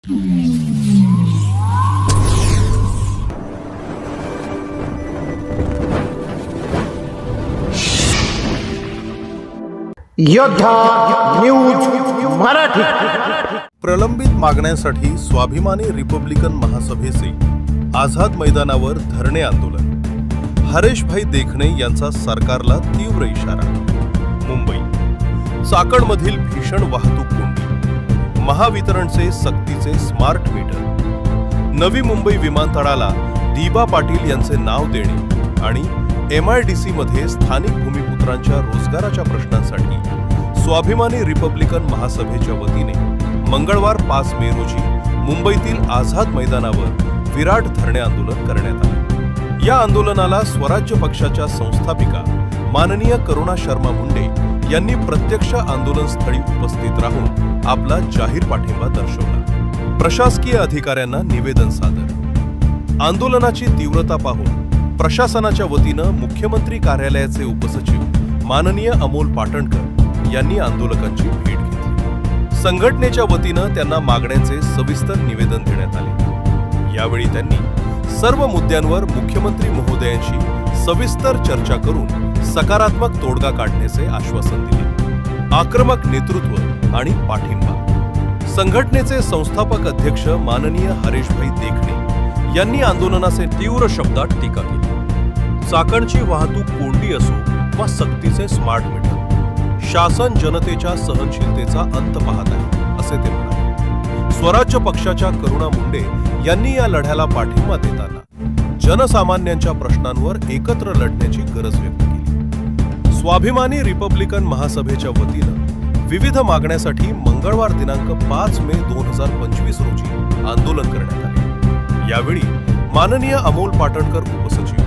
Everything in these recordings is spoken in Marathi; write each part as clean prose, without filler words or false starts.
योद्धा न्यूज मराठी। प्रलंबित मागण्यांसाठी स्वाभिमानी रिपब्लिकन महासभेचे आझाद मैदानावर धरणे आंदोलन। हरेशभाई देखणे यांचा सरकारला तीव्र इशारा। मुंबई चाकणमधील भीषण वाहतूक कोंडी, महावितरणचे सक्तीचे स्मार्ट मीटर, नवी मुंबई विमानतळाला दिबा पाटील यांचे नाव देणे आणि MIDC मध्ये स्थानिक भूमिपुत्रांच्या रोजगाराच्या प्रश्नांसाठी स्वाभिमानी रिपब्लिकन महासभेच्या वतीने मंगळवार 5 मे रोजी मुंबईतील आझाद मैदानावर विराट धरणे आंदोलन करण्यात आले। या आंदोलनाला स्वराज्य पक्षाच्या संस्थापिका माननीय करुणा शर्मा मुंडे यांनी प्रत्यक्ष आंदोलनस्थळी उपस्थित राहून आपला जाहीर पाठिंबा दर्शवला। प्रशासकीय अधिकाऱ्यांना निवेदन सादर। आंदोलनाची तीव्रता पाहून प्रशासनाच्या वतीनं मुख्यमंत्री कार्यालयाचे उपसचिव माननीय अमोल पाटणकर यांनी आंदोलकांची भेट घेतली। संघटनेच्या वतीनं त्यांना मागण्यांचे सविस्तर निवेदन देण्यात आले। यावेळी त्यांनी सर्व मुद्द्यांवर मुख्यमंत्री महोदयांशी सविस्तर चर्चा करून सकारात्मक तोडगा काढण्याचे आश्वासन दिले। आक्रमक नेतृत्व आणि पाठिंबा। संघटनेचे संस्थापक अध्यक्ष माननीय हरेशभाई देखणे यांनी आंदोलनाचे तीव्र शब्दात टीका केली। चाकणची वाहतूक कोंडी असो वा सक्तीचे स्मार्ट मीटर, शासन जनतेच्या सहनशीलतेचा अंत पाहत आहे असे ते म्हणाले। स्वराज्य पक्षाच्या करुणा मुंडे यांनी या लढ्याला पाठिंबा देताना जनसामान्यांच्या प्रश्नांवर एकत्र लढण्याची गरज व्यक्त केली। स्वाभिमानी रिपब्लिकन महासभेच्या वतीनं विविध मागण्यासाठी मंगळवार दिनांक 5 मे 2025 रोजी आंदोलन करण्यात आले। यावेळी माननीय अमोल पाटणकर उपसचिव,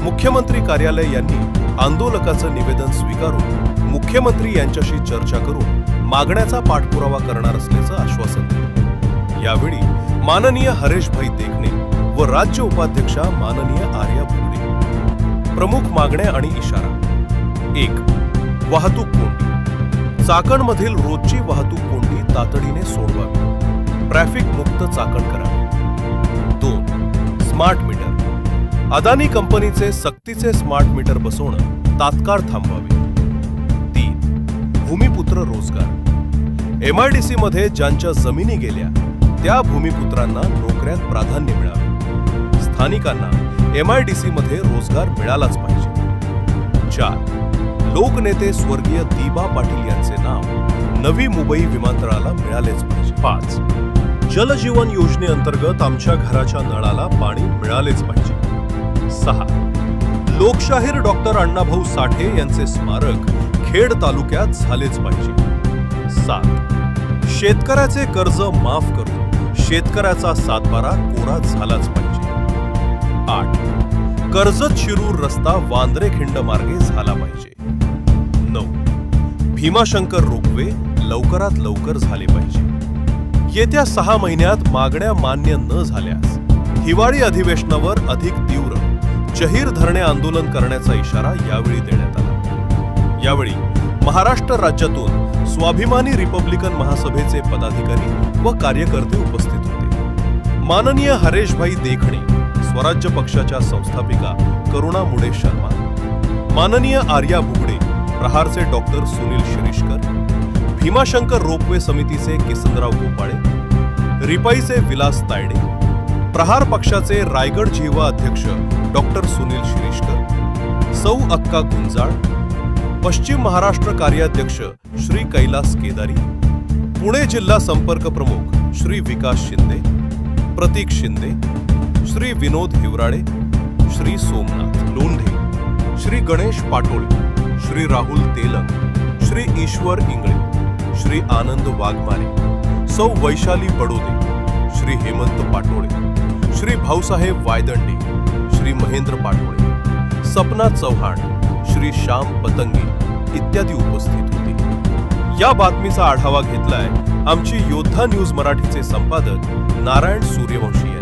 मुख्यमंत्री कार्यालय यांनी आंदोलकाचं निवेदन स्वीकारून मुख्यमंत्री यांच्याशी चर्चा करून मागण्याचा पाठपुरावा करणार असल्याचं आश्वासन दिलं। यावेळी माननीय हरेशभाई देखणे व राज्य उपाध्यक्षा माननीय आर्या भुगडे। प्रमुख मागण्या आणि इशारा। 1. वाहतूक कोंडी। चाकणमधील रोजची वाहतूक कोंडी तातडीने सोडवावी, ट्रॅफिक मुक्त चाकण करावे। 2. Smart meter. अदानी कंपनीचे सक्तीचे स्मार्ट मीटर बसवणं तात्काळ थांबवावे। 3. भूमिपुत्र रोजगार। MIDC मध्ये ज्यांच्या जमिनी गेल्या त्या भूमिपुत्रांना नोकऱ्यात प्राधान्य मिळावे। स्थानिकांना MIDC मध्ये रोजगार मिळालाच पाहिजे। 4. लोकनेते स्वर्गीय दिबा पाटील यांचे नाव नवी मुंबई विमानतळाला मिळालेच पाहिजे। 5. जलजीवन योजनेअंतर्गत आमच्या घराच्या नळाला पाणी मिळालेच पाहिजे। 6. लोकशाहीर डॉक्टर अण्णाभाऊ साठे यांचे स्मारक खेड तालुक्यात झालेच पाहिजे। 7. शेतकऱ्याचे कर्ज माफ करून शेतकऱ्याचा सातबारा कोरा झालाच पाहिजे। 8. कर्जत शिरूर रस्ता वांद्रे-खिंड मार्गे झाला पाहिजे। 9. भीमाशंकर रोपवे लवकरात लवकर झाले पाहिजे। येत्या 6 महिन्यात मागण्या मान्य न झाल्यास हिवाळी अधिवेशनावर अधिक तीव्र जाहीर धरणे आंदोलन करण्याचा इशारा यावेळी देण्यात आला। यावेळी महाराष्ट्र राज्यातून स्वाभिमानी रिपब्लिकन महासभेचे पदाधिकारी व कार्यकर्ते उपस्थित होते। माननीय हरेशभाई देखणे, स्वराज्य पक्षाच्या संस्थापिका करुणा मुंडे शर्मा, माननीय आर्या भुगडे, प्रहारचे डॉक्टर सुनील शिरीषकर, भीमाशंकर रोपवे समितीचे किसनराव गोपाळे, रिपाईचे विलास तायडे, प्रहार पक्षाचे रायगड जिल्हा अध्यक्ष डॉक्टर सुनील शिरीषकर, सौ अक्का गुंजाळ, पश्चिम महाराष्ट्र कार्याध्यक्ष श्री कैलास केदारी, पुणे जिल्हा संपर्क प्रमुख श्री विकास शिंदे, प्रतीक शिंदे, श्री विनोद हिवराळे, श्री सोमनाथ लोंढे, श्री गणेश पाटोळे, श्री राहुल तेलंग, श्री ईश्वर इंगळे, श्री आनंद वाघमारे, सौ वैशाली बडोदे, श्री हेमंत पाटोळे, श्री भाऊसाहेब वायदंडे, श्री महेंद्र पाटोळे, सपना चव्हाण, श्री श्याम पतंगे इत्यादी उपस्थित होते। या बातमीचा आढावा घेतलाय आमची योद्धा न्यूज मराठीचे संपादक नारायण सूर्यवंशी यांनी।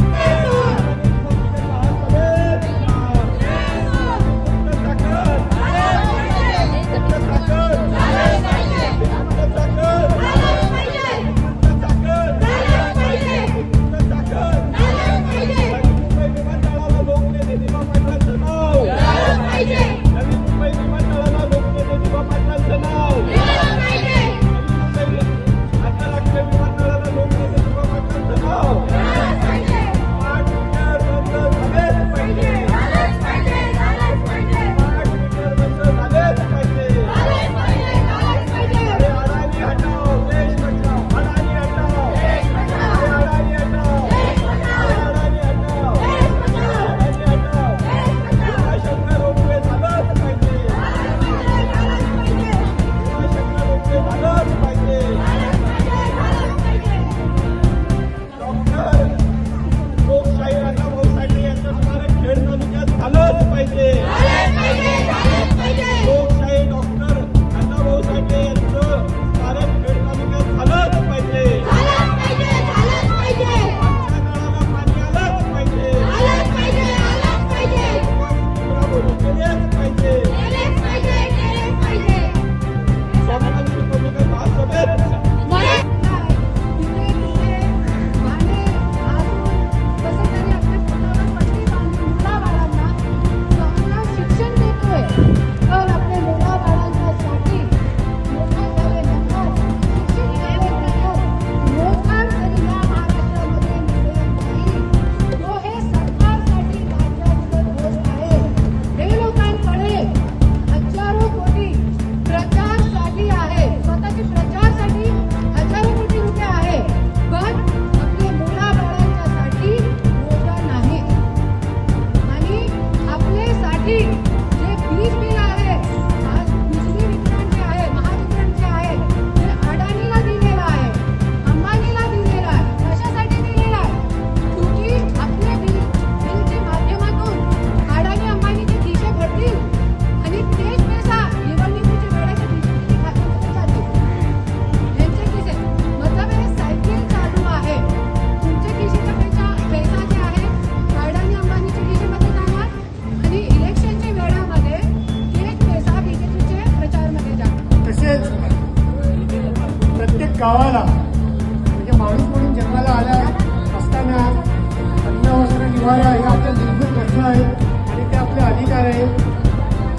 निवारा हे आपल्या मूलभूत गरजा आहेत आणि ते आपले अधिकार आहेत.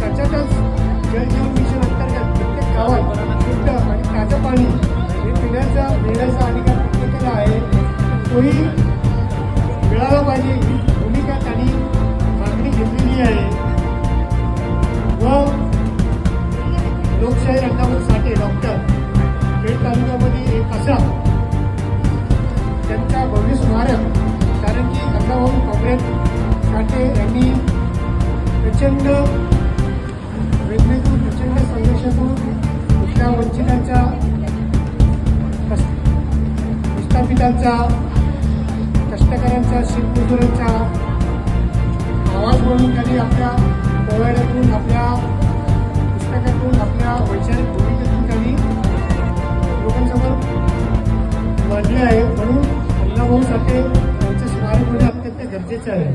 त्याच्यातच जल जीवन मिशन अंतर्गत प्रत्येक गावात शुद्ध आणि ताजं पाणी हे पिण्याचा अधिकार प्रत्येकाला आहे. तोही मिळाला पाहिजे ही भूमिका त्यांनी मागणी घेतलेली आहे. व लोकशाहीर अण्णाभाऊ साठे डॉक्टर पेठ तालुक्यामध्ये एक असा त्यांचा भव्य स्मारक, कारण की अण्णाभाऊ कॉम्रेड साठे यांनी प्रचंड वेगवेगळी प्रचंड संघर्षातून इथल्या वंचितांच्या विस्थापितांचा कष्टकऱ्यांचा शेतमजुरांचा आवाज म्हणून त्यांनी आपल्या पोवाड्यातून आपल्या पुस्तकातून आपल्या वैचारिक भूमिकेतून त्यांनी लोकांसमोर मांडले आहे. म्हणून अण्णाभाऊ साठे यांचं स्मारक होणे अत्यंत गरजेचं आहे.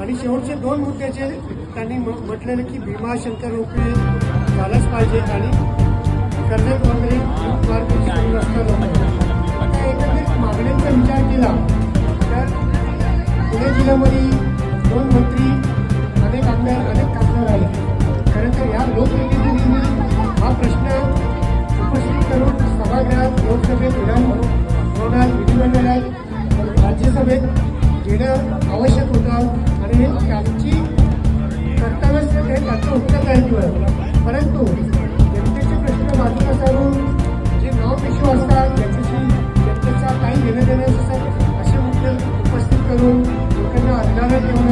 आणि शेवटचे 2 मुद्द्याचे त्यांनी म्हटलेलं की भीमाशंकर रोपवे झालाच पाहिजे आणि कर्जत काँग्रेस मार्गाची सुव्यवस्था लोक. आता एकंदरीत मागण्यांचा विचार केला तर पुणे जिल्ह्यामध्ये 2 मंत्री, अनेक आमदार, अनेक खासदार आहेत. खरं तर या लोकप्रतिनिधींनी हा प्रश्न उपस्थित करून सभागृहात, लोकसभेत, विधानभवनात, विधिमंडळात, राज्यसभेत घेणं आवश्यक होतं आणि त्यांची कर्तव्यच हे त्यांचं उत्तरदायित्व आहे. परंतु जनतेचे प्रश्न बाजूला सारून जे नॉन इश्यू असतात ज्याच्याशी जनतेचा काही घेणं देणं असतात असे मुद्दे उपस्थित करून लोकांना अंधारात ठेवणं